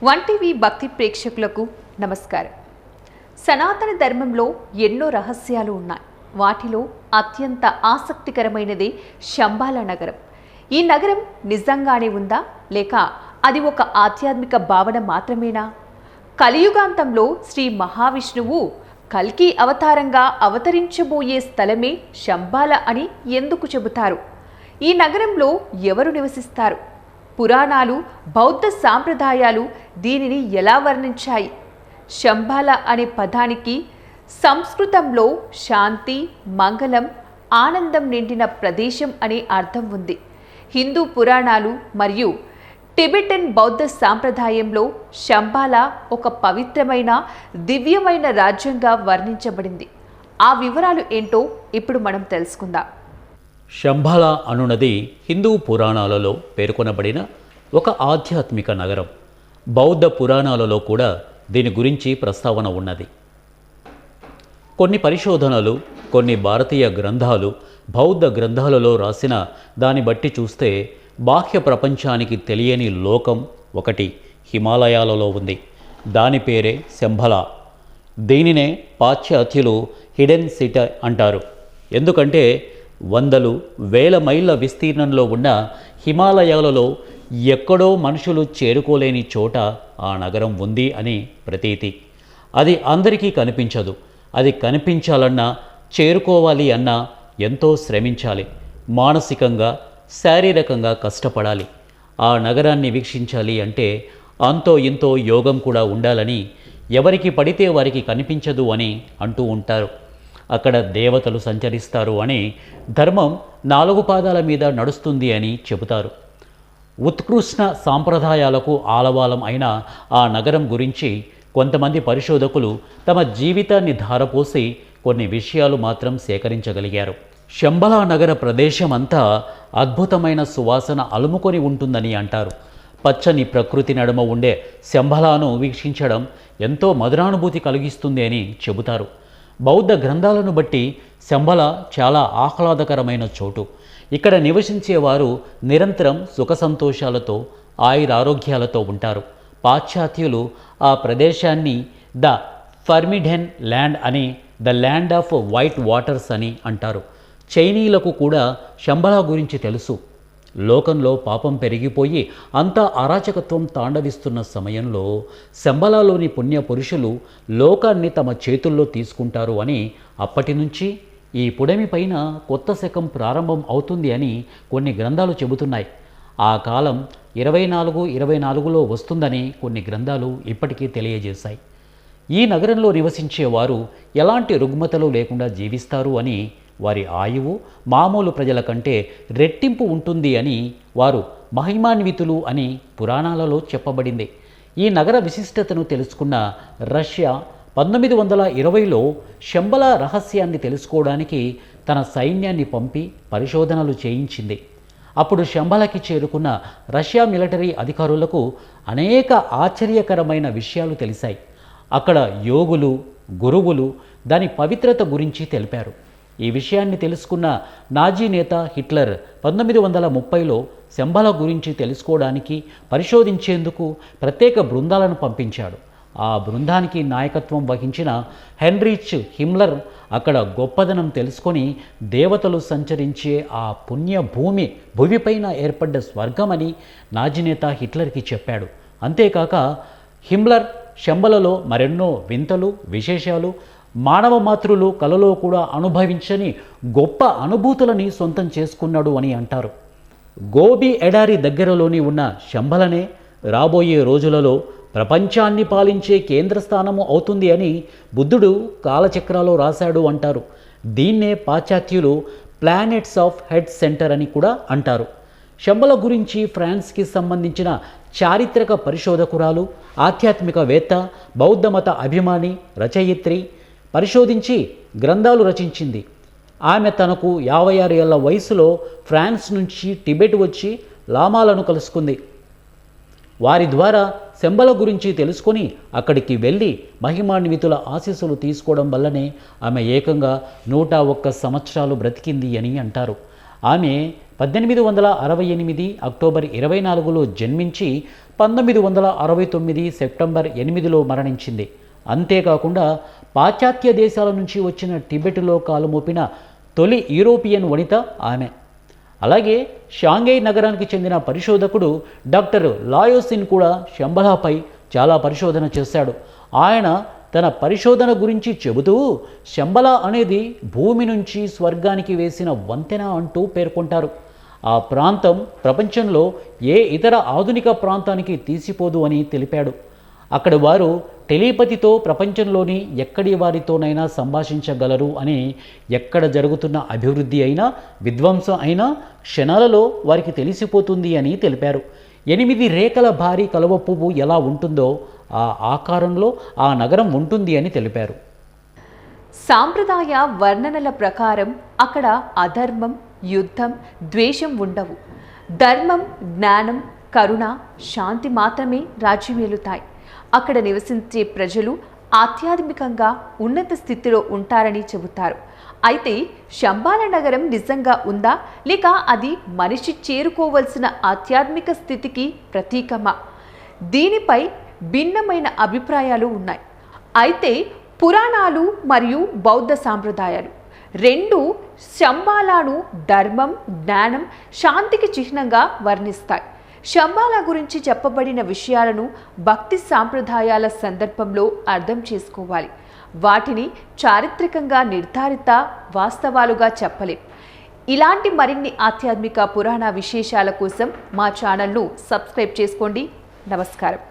One TV భక్తి ప్రేక్షకులకు నమస్కారం. సనాతన ధర్మంలో ఎన్నో రహస్యాలు ఉన్నాయి. వాటిలో అత్యంత ఆసక్తికరమైనది శంబాల నగరం. ఈ నగరం నిజంగానే ఉందా, లేక అది ఒక ఆధ్యాత్మిక భావన మాత్రమేనా? కలియుగాంతంలో శ్రీ మహావిష్ణువు కల్కి అవతారంగా అవతరించబోయే స్థలమే శంబాల అని ఎందుకు చెబుతారు? ఈ నగరంలో ఎవరు నివసిస్తారు? పురాణాలు, బౌద్ధ సాంప్రదాయాలు దీనిని ఎలా వర్ణించాయి? శంబాల అనే పదానికి సంస్కృతంలో శాంతి, మంగళం, ఆనందం నిండిన ప్రదేశం అనే అర్థం ఉంది. హిందూ పురాణాలు మరియు టిబెటన్ బౌద్ధ సాంప్రదాయంలో శంబాల ఒక పవిత్రమైన, దివ్యమైన రాజ్యంగా వర్ణించబడింది. ఆ వివరాలు ఏంటో ఇప్పుడు మనం తెలుసుకుందాం. శంబాల అనున్నది హిందూ పురాణాలలో పేర్కొనబడిన ఒక ఆధ్యాత్మిక నగరం. బౌద్ధ పురాణాలలో కూడా దీని గురించి ప్రస్తావన ఉన్నది. కొన్ని పరిశోధనలు, కొన్ని భారతీయ గ్రంథాలు, బౌద్ధ గ్రంథాలలో రాసిన దాన్ని బట్టి చూస్తే బాహ్య ప్రపంచానికి తెలియని లోకం ఒకటి హిమాలయాలలో ఉంది. దాని పేరే శంబాల. దీనినే పాశ్చాత్యులు హిడెన్ సిటీ అంటారు. ఎందుకంటే వందలు వేల మైళ్ళ విస్తీర్ణంలో ఉన్న హిమాలయాలలో ఎక్కడో మనుషులు చేరుకోలేని చోట ఆ నగరం ఉంది అని ప్రతీతి. అది అందరికీ కనిపించదు. అది కనిపించాలన్నా, చేరుకోవాలి అన్నా ఎంతో శ్రమించాలి. మానసికంగా, శారీరకంగా కష్టపడాలి. ఆ నగరాన్ని వీక్షించాలి అంటే అంతో ఇంతో యోగం కూడా ఉండాలని ఎవరికి పడితే వారికి కనిపించదు అని అంటూ ఉంటారు. అక్కడ దేవతలు సంచరిస్తారు అని, ధర్మం 4 పాదాల మీద నడుస్తుంది అని చెబుతారు. ఉత్కృష్ట సాంప్రదాయాలకు ఆలవాలం అయిన ఆ నగరం గురించి కొంతమంది పరిశోధకులు తమ జీవితాన్ని ధారపోసి కొన్ని విషయాలు మాత్రం సేకరించగలిగారు. శంబాల నగర ప్రదేశం అంతా అద్భుతమైన సువాసన అలుముకొని ఉంటుందని అంటారు. పచ్చని ప్రకృతి నడుమ ఉండే శంబాలను వీక్షించడం ఎంతో మధురానుభూతి కలిగిస్తుంది అని చెబుతారు. బౌద్ధ గ్రంథాలను బట్టి శంబాల చాలా ఆహ్లాదకరమైన చోటు. ఇక్కడ నివసించేవారు నిరంతరం సుఖ సంతోషాలతో, ఆయురారోగ్యాలతో ఉంటారు. పాశ్చాత్యులు ఆ ప్రదేశాన్ని ద ఫర్మిడెన్ ల్యాండ్ అని, the land off white waters అని అంటారు. చైనీయులకు కూడా శంబాల గురించి తెలుసు. లోకంలో పాపం పెరిగిపోయి అంతా అరాచకత్వం తాండవిస్తున్న సమయంలో శంబాలలోని పుణ్య పురుషులు లోకాన్ని తమ చేతుల్లో తీసుకుంటారు అని, అప్పటి నుంచి ఈ పుడమి పైన కొత్త శకం ప్రారంభం అవుతుంది అని కొన్ని గ్రంథాలు చెబుతున్నాయి. ఆ కాలం 2424లో వస్తుందని కొన్ని గ్రంథాలు ఇప్పటికీ తెలియజేశాయి. ఈ నగరంలో నివసించేవారు ఎలాంటి రుగ్మతలు లేకుండా జీవిస్తారు అని, వారి ఆయువు మామూలు ప్రజల కంటే రెట్టింపు ఉంటుంది అని, వారు మహిమాన్వితులు అని పురాణాలలో చెప్పబడింది. ఈ నగర విశిష్టతను తెలుసుకున్న రష్యా 1920లో శంబాల రహస్యాన్ని తెలుసుకోవడానికి తన సైన్యాన్ని పంపి పరిశోధనలు చేయించింది. అప్పుడు శంబాలకి చేరుకున్న రష్యా మిలిటరీ అధికారులకు అనేక ఆశ్చర్యకరమైన విషయాలు తెలిసాయి. అక్కడ యోగులు, గురువులు దాని పవిత్రత గురించి తెలిపారు. ఈ విషయాన్ని తెలుసుకున్న నాజీ నేత హిట్లర్ 1930లో శంబాల గురించి తెలుసుకోవడానికి, పరిశోధించేందుకు ప్రత్యేక బృందాలను పంపించాడు. ఆ బృందానికి నాయకత్వం వహించిన హెన్రిచ్ హిమ్లర్ అక్కడ గొప్పదనం తెలుసుకొని దేవతలు సంచరించే ఆ పుణ్య భూమిపైన ఏర్పడ్డ స్వర్గమని నాజీ నేత హిట్లర్కి చెప్పాడు. అంతేకాక హిమ్లర్ శంబాలలో మరెన్నో వింతలు, విశేషాలు, మానవ మాతృలు కలలో కూడా అనుభవించని గొప్ప అనుభూతులని సొంతం చేసుకున్నాడు అని అంటారు. గోబీ ఎడారి దగ్గరలోని ఉన్న శంబాలనే రాబోయే రోజులలో ప్రపంచాన్ని పాలించే కేంద్రస్థానము అవుతుంది అని బుద్ధుడు కాలచక్రాలో రాశాడు అంటారు. దీన్నే పాశ్చాత్యులు ప్లానెట్స్ ఆఫ్ హెడ్ సెంటర్ అని కూడా అంటారు. శంబాల గురించి ఫ్రాన్స్కి సంబంధించిన చారిత్రక పరిశోధకురాలు, ఆధ్యాత్మికవేత్త, బౌద్ధమత అభిమాని, రచయిత్రి పరిశోధించి గ్రంథాలు రచించింది. ఆమె తనకు 56 ఏళ్ల వయసులో ఫ్రాన్స్ నుంచి టిబెట్ వచ్చి లామాలను కలుసుకుంది. వారి ద్వారా శంబాల గురించి తెలుసుకొని అక్కడికి వెళ్ళి మహిమాన్వితుల ఆశీస్సులు తీసుకోవడం వల్లనే ఆమె ఏకంగా 101 సంవత్సరాలు బ్రతికింది అని అంటారు. ఆమె 1868 అక్టోబర్ 24లో జన్మించి 1969 సెప్టెంబర్ 8లో మరణించింది. అంతేకాకుండా పాశ్చాత్య దేశాల నుంచి వచ్చిన టిబెట్లో కాలుమోపిన తొలి యూరోపియన్ వనిత ఆమె. అలాగే షాంఘై నగరానికి చెందిన పరిశోధకుడు డాక్టర్ లాయోసిన్ కూడా శంబలాపై చాలా పరిశోధన చేశాడు. ఆయన తన పరిశోధన గురించి చెబుతూ శంబలా అనేది భూమి నుంచి స్వర్గానికి వేసిన వంతెన అంటూ పేర్కొంటారు. ఆ ప్రాంతం ప్రపంచంలో ఏ ఇతర ఆధునిక ప్రాంతానికి తీసిపోదు అని తెలిపాడు. అక్కడి వారు టెలిపతితో ప్రపంచంలోని ఎక్కడి వారితోనైనా సంభాషించగలరు అని, ఎక్కడ జరుగుతున్న అభివృద్ధి అయినా విధ్వంసం అయినా క్షణాలలో వారికి తెలిసిపోతుంది అని తెలిపారు. 8 రేఖల భారీ కలువ పువ్వు ఎలా ఉంటుందో ఆ ఆకారంలో ఆ నగరం ఉంటుంది అని తెలిపారు. సాంప్రదాయ వర్ణనల ప్రకారం అక్కడ అధర్మం, యుద్ధం, ద్వేషం ఉండవు. ధర్మం, జ్ఞానం, కరుణ, శాంతి మాత్రమే రాజ్యమేలుతాయి. అక్కడ నివసించే ప్రజలు ఆధ్యాత్మికంగా ఉన్నత స్థితిలో ఉంటారని చెబుతారు. అయితే శంబాల నగరం నిజంగా ఉందా, లేక అది మనిషి చేరుకోవలసిన ఆధ్యాత్మిక స్థితికి ప్రతీకమా? దీనిపై భిన్నమైన అభిప్రాయాలు ఉన్నాయి. అయితే పురాణాలు మరియు బౌద్ధ సాంప్రదాయాలు రెండు శంబాలాను ధర్మం, జ్ఞానం, శాంతికి చిహ్నంగా వర్ణిస్తాయి. శంబాలా గురించి చెప్పబడిన విషయాలను భక్తి సాంప్రదాయాల సందర్భంలో అర్థం చేసుకోవాలి. వాటిని చారిత్రకంగా నిర్ధారిత వాస్తవాలుగా చెప్పలేం. ఇలాంటి మరిన్ని ఆధ్యాత్మిక పురాణ విశేషాల కోసం మా ఛానల్ను సబ్స్క్రైబ్ చేసుకోండి. నమస్కారం.